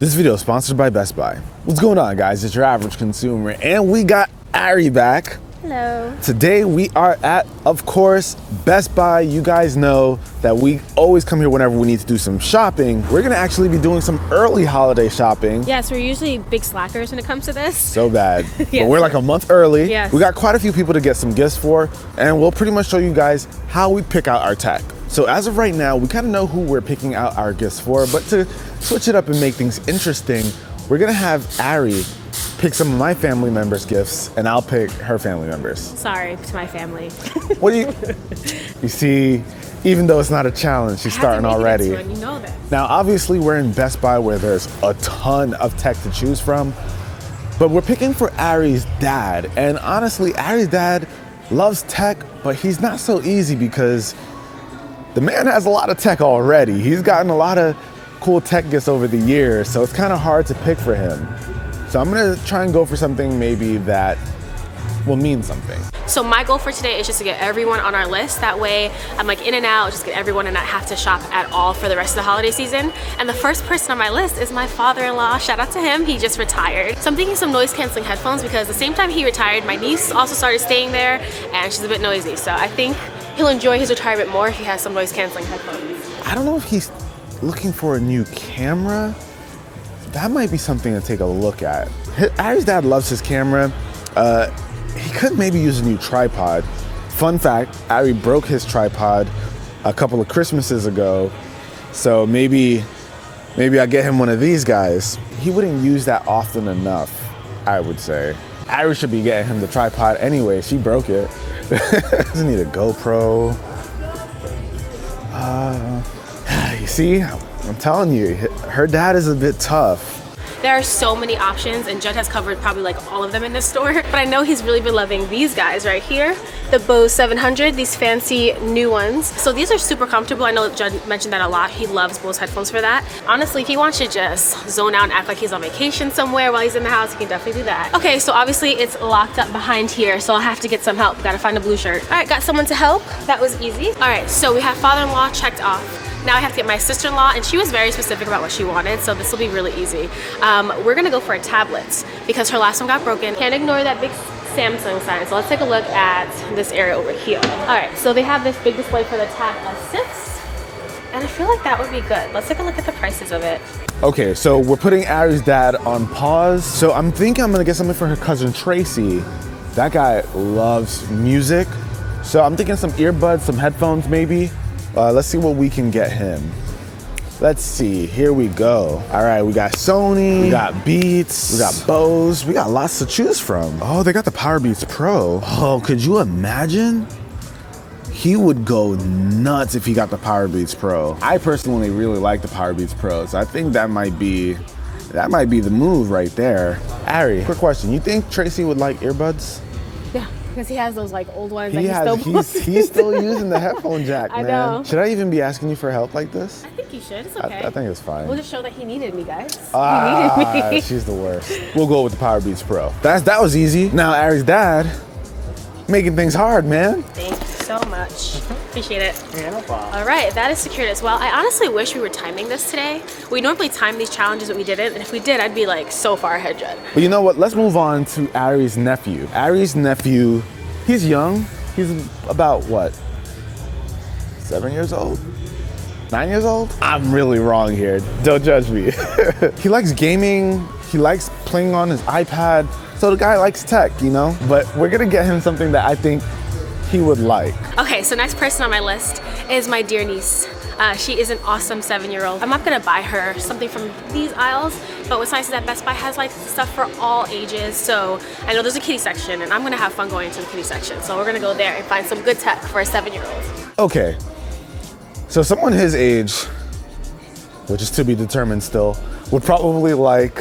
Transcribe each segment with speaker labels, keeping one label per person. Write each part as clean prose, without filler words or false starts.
Speaker 1: This video is sponsored by Best Buy. What's going on, guys? It's your average consumer, and we got Ari back.
Speaker 2: Hello.
Speaker 1: Today we are at, of course, Best Buy. You guys know that we always come here whenever we need to do some shopping. We're gonna actually be doing some early holiday shopping.
Speaker 2: Yes, we're usually big slackers when it comes to this.
Speaker 1: So bad.
Speaker 2: Yes.
Speaker 1: But we're like a month early.
Speaker 2: Yes.
Speaker 1: We got quite a few people to get some gifts for, and we'll pretty much show you guys how we pick out our tech. So as of right now, we kind of know who we're picking out our gifts for, but to switch it up and make things interesting, we're gonna have Ari pick some of my family members' gifts, and I'll pick her family members.
Speaker 2: Sorry to my family.
Speaker 1: What do you see, even though it's not a challenge, she's starting already.
Speaker 2: You know that.
Speaker 1: Now, obviously, we're in Best Buy where there's a ton of tech to choose from, but we're picking for Ari's dad. And honestly, Ari's dad loves tech, but he's not so easy because the man has a lot of tech already. He's gotten a lot of cool tech gifts over the years, so it's kind of hard to pick for him. So I'm gonna try and go for something maybe that will mean something.
Speaker 2: So my goal for today is just to get everyone on our list. That way I'm like in and out, just get everyone and not have to shop at all for the rest of the holiday season. And the first person on my list is my father-in-law. Shout out to him, he just retired. So I'm thinking some noise canceling headphones because the same time he retired, my niece also started staying there and she's a bit noisy. So I think he'll enjoy his retirement more if he has some noise canceling headphones.
Speaker 1: I don't know if he's looking for a new camera. That might be something to take a look at. Ari's dad loves his camera. He could maybe use a new tripod. Fun fact, Ari broke his tripod a couple of Christmases ago. So maybe I get him one of these guys. He wouldn't use that often enough, I would say. Ari should be getting him the tripod anyway. She broke it. Doesn't need a GoPro. You see, I'm telling you, her dad is a bit tough.
Speaker 2: There are so many options and Judd has covered probably like all of them in this store, but I know he's really been loving these guys right here. The Bose 700, these fancy new ones. So these are super comfortable. I know Judd mentioned that a lot. He loves Bose headphones for that. Honestly, if he wants to just zone out and act like he's on vacation somewhere while he's in the house, he can definitely do that. Okay, so obviously it's locked up behind here, so I'll have to get some help. Gotta find a blue shirt. All right, got someone to help. That was easy. All right, so we have father-in-law checked off. Now I have to get my sister-in-law, and she was very specific about what she wanted, so this will be really easy. We're gonna go for a tablet because her last one got broken. Can't ignore that big Samsung sign, so let's take a look at this area over here. All right, so they have this big display for the Tab S6, and I feel like that would be good. Let's take a look at the prices of it.
Speaker 1: Okay, so we're putting Ari's dad on pause. So I'm thinking I'm gonna get something for her cousin Tracy. That guy loves music. So I'm thinking some earbuds, some headphones maybe. Let's see what we can get him. Let's see, here we go. All right, we got Sony, we got Beats, we got Bose, we got lots to choose from. Oh, they got the Powerbeats Pro. Oh, could you imagine? He would go nuts if he got the Powerbeats Pro. I personally really like the Powerbeats Pro, so I think that might be the move right there. Ari, quick question, you think Tracy would like earbuds?
Speaker 2: Yeah, because he has those like old ones
Speaker 1: He's still using the headphone jack, man.
Speaker 2: I know.
Speaker 1: Should I even be asking you for help like this?
Speaker 2: I think you should, it's okay.
Speaker 1: I think it's fine.
Speaker 2: We'll just show that he needed me, guys.
Speaker 1: Ah,
Speaker 2: He needed me.
Speaker 1: she's the worst. We'll go with the Powerbeats Pro. That was easy. Now Ari's dad, making things hard, man.
Speaker 2: Thank you so much. Appreciate it.
Speaker 1: Yeah, no problem.
Speaker 2: All right, that is secured as well. I honestly wish we were timing this today. We normally time these challenges, but we didn't. And if we did, I'd be like so far ahead, Judd.
Speaker 1: But you know what? Let's move on to Ari's nephew. Ari's nephew, he's young. He's about what? 7 years old? 9 years old? I'm really wrong here. Don't judge me. He likes gaming. He likes playing on his iPad. So the guy likes tech, you know? But we're gonna get him something that I think he would like.
Speaker 2: Okay, so next person on my list is my dear niece. She is an awesome 7-year-old. I'm not gonna buy her something from these aisles, but what's nice is that Best Buy has like stuff for all ages. So I know there's a kiddie section and I'm gonna have fun going into the kiddie section. So we're gonna go there and find some good tech for a 7-year-old.
Speaker 1: Okay, so someone his age, which is to be determined still, would probably like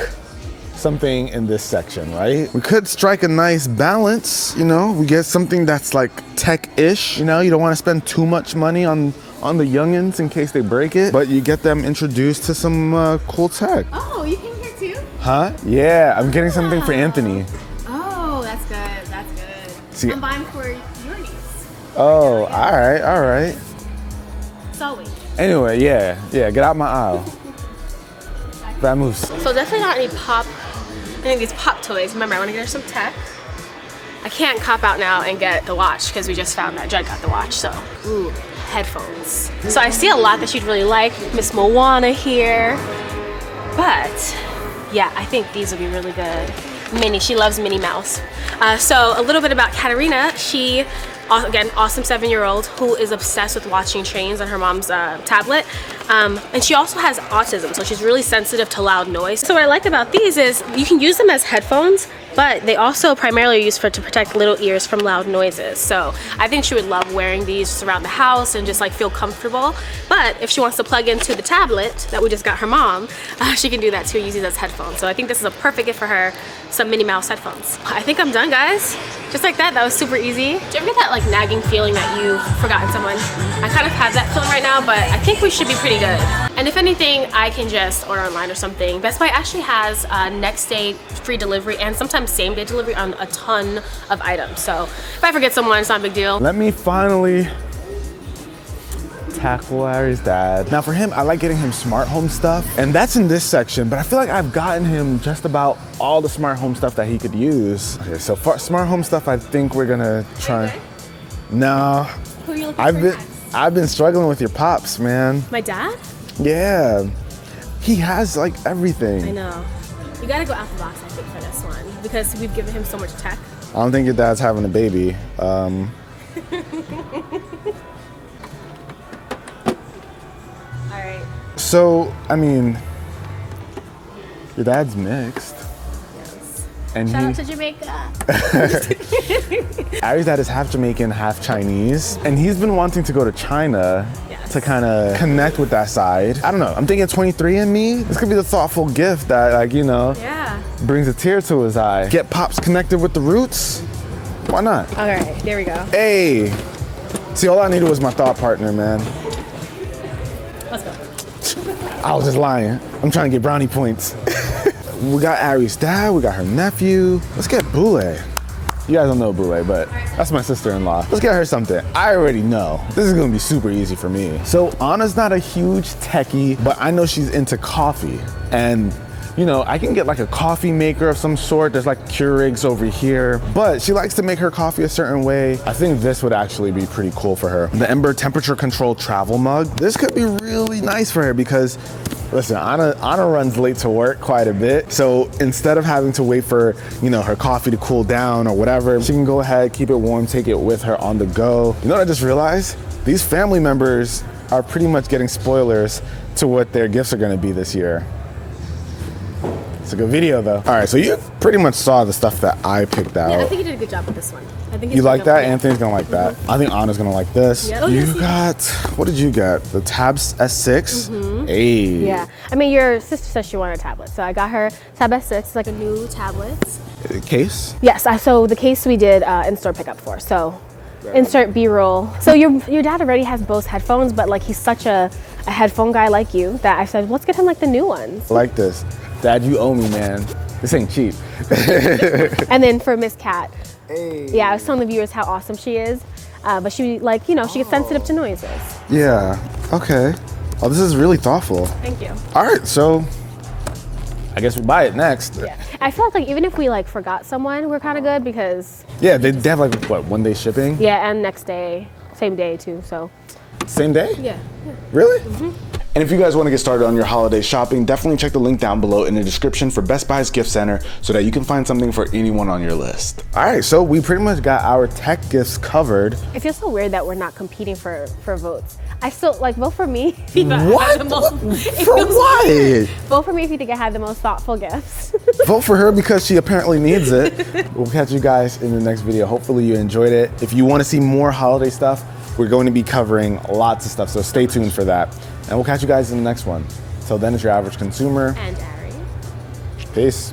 Speaker 1: something in this section, right? We could strike a nice balance, you know? We get something that's like tech-ish, you know? You don't want to spend too much money on the youngins in case they break it, but you get them introduced to some cool tech.
Speaker 2: Oh, you came here too?
Speaker 1: Huh? Yeah, I'm getting something for Anthony.
Speaker 2: Oh, that's good, that's good.
Speaker 1: See,
Speaker 2: I'm buying for your niece.
Speaker 1: oh, all right.
Speaker 2: Sully.
Speaker 1: Anyway, yeah, get out my aisle. Bad moves.
Speaker 2: So definitely not any of these pop toys. Remember, I want to get her some tech. I can't cop out now and get the watch because we just found that Judd got the watch. So, ooh, headphones. So I see a lot that she'd really like. Miss Moana here. But yeah, I think these would be really good. Minnie, she loves Minnie Mouse. So a little bit about Katarina. She, again, awesome 7-year-old who is obsessed with watching trains on her mom's tablet. And she also has autism, so she's really sensitive to loud noise. So what I like about these is you can use them as headphones, but they also primarily are used to protect little ears from loud noises. So I think she would love wearing these just around the house and just like feel comfortable. But if she wants to plug into the tablet that we just got her mom, she can do that too, use these as headphones. So I think this is a perfect gift for her, some Minnie Mouse headphones. I think I'm done, guys. Just like that was super easy. Do you ever get that like nagging feeling that you've forgotten someone? I kind of have that feeling right now, but I think we should be pretty good. And if anything, I can just order online or something. Best Buy actually has next day free delivery and sometimes same day delivery on a ton of items. So if I forget someone, it's not a big deal.
Speaker 1: Let me finally tackle Larry's dad. Now for him, I like getting him smart home stuff, and that's in this section, but I feel like I've gotten him just about all the smart home stuff that he could use. Okay, so for smart home stuff, I think we're gonna try.
Speaker 2: Okay.
Speaker 1: No.
Speaker 2: Who are you looking for?
Speaker 1: I've been struggling with your pops, man.
Speaker 2: My dad?
Speaker 1: Yeah. He has like everything.
Speaker 2: I know. You gotta go out the box, I think, for this one, because we've given him so much tech.
Speaker 1: I don't think your dad's having a baby.
Speaker 2: Alright.
Speaker 1: So, I mean, your dad's mixed.
Speaker 2: Yes.
Speaker 1: And
Speaker 2: Shout out to Jamaica.
Speaker 1: Ari's dad is half Jamaican, half Chinese, and he's been wanting to go to China to kind of connect with that side. I don't know, I'm thinking 23andMe. This could be the thoughtful gift that, like, you know, brings a tear to his eye. Get pops connected with the roots? Why not?
Speaker 2: All right, there we go.
Speaker 1: Hey, see, all I needed was my thought partner, man.
Speaker 2: Let's go.
Speaker 1: I was just lying. I'm trying to get brownie points. We got Ari's dad, we got her nephew. Let's get Boule. You guys don't know Boule, but that's my sister-in-law. Let's get her something. I already know. This is gonna be super easy for me. So Anna's not a huge techie, but I know she's into coffee. And you know, I can get like a coffee maker of some sort. There's like Keurigs over here, but she likes to make her coffee a certain way. I think this would actually be pretty cool for her. The Ember temperature control travel mug. This could be really nice for her because listen, Anna runs late to work quite a bit. So instead of having to wait for, you know, her coffee to cool down or whatever, she can go ahead, keep it warm, take it with her on the go. You know what I just realized? These family members are pretty much getting spoilers to what their gifts are gonna be this year. It's a good video though. All right, so you pretty much saw the stuff that I picked out.
Speaker 2: Yeah, I think you did a good job with this one. I think
Speaker 1: you like that? Anthony's gonna like that. I think Anna's gonna like this.
Speaker 2: Yeah. Oh,
Speaker 1: you
Speaker 2: yes,
Speaker 1: got, what did you get? The Tabs S6? Hey.
Speaker 2: Yeah, I mean, your sister said she wanted a tablet, so I got her Tab S6. It's like a new tablet.
Speaker 1: Case?
Speaker 2: Yes, so the case we did in-store pickup for, so insert B-roll. So your dad already has Bose headphones, but like he's such a headphone guy like you that I said, let's get him like the new ones.
Speaker 1: I like this. Dad, you owe me, man. This ain't cheap.
Speaker 2: And then for Miss Cat,
Speaker 1: hey.
Speaker 2: yeah, I was telling the viewers how awesome she is, but she like, you know, she gets sensitive to noises.
Speaker 1: Yeah, okay. Oh, this is really thoughtful.
Speaker 2: Thank you.
Speaker 1: All right, so I guess we'll buy it next.
Speaker 2: Yeah, I feel like even if we like forgot someone, we're kind of good because.
Speaker 1: Yeah, they have like, what, 1 day shipping?
Speaker 2: Yeah, and next day, same day too, so.
Speaker 1: Same day?
Speaker 2: Yeah.
Speaker 1: Really? And if you guys want to get started on your holiday shopping, definitely check the link down below in the description for Best Buy's gift center so that you can find something for anyone on your list. All right, so we pretty much got our tech gifts covered.
Speaker 2: It feels so weird that we're not competing for votes. I still like vote for me.
Speaker 1: What? For what?
Speaker 2: Vote for me if you think I had the most thoughtful gifts.
Speaker 1: Vote for her because she apparently needs it. We'll catch you guys in the next video. Hopefully you enjoyed it. If you want to see more holiday stuff, we're going to be covering lots of stuff, so stay tuned for that. And we'll catch you guys in the next one. Till then, it's your average consumer.
Speaker 2: And Ari.
Speaker 1: Peace.